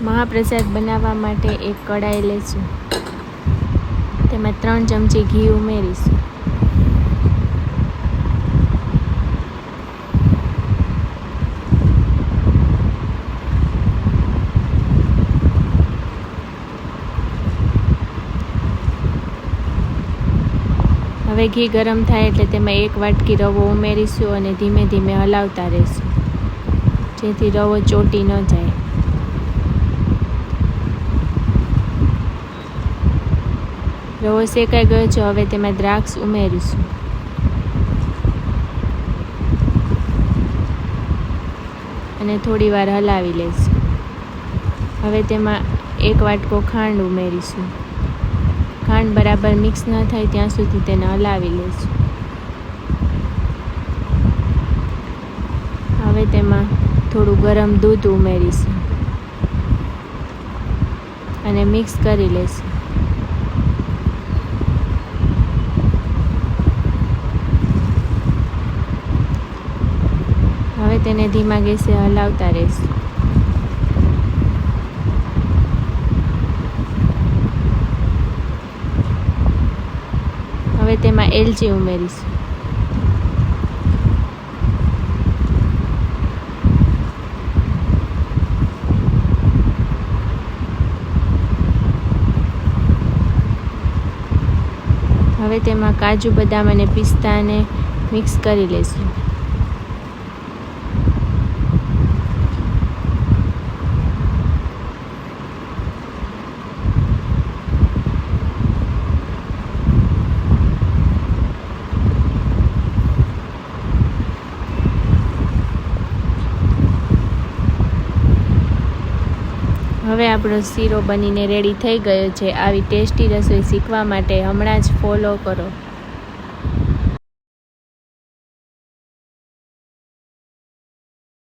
મહાપ્રસાદ બનાવવા માટે એક કઢાઈ લેશું, તેમાં 3 ચમચી ઘી ઉમેરીશું. હવે ઘી ગરમ થાય એટલે તેમાં 1 વાટકી રવો ઉમેરીશું અને ધીમે ધીમે હલાવતા રહીશું, જેથી રવો ચોટી ન જાય. રવો શેકાઈ ગયો છે. હવે તેમાં દ્રાક્ષ ઉમેરીશું. અને થોડી વાર હલાવી લઈશું. હવે તેમાં 1 વાટકો ખાંડ ઉમેરીશું. ખાંડ બરાબર મિક્સ ન થાય ત્યાં સુધી તેને હલાવી લઈશું. હવે તેમાં થોડું ગરમ દૂધ ઉમેરીશું અને મિક્સ કરી લઈશું. હવે તેને ધીમા ગેસે હલાવતા રહીશું. હવે તેમાં એલચી ઉમેરીશું. હવે તેમાં કાજુ, બદામ અને પિસ્તાને મિક્સ કરી લઈશું. હવે આપણો શીરો બનીને રેડી થઈ ગયો છે. આવી ટેસ્ટી રસોઈ શીખવા માટે હમણાં જ ફોલો કરો.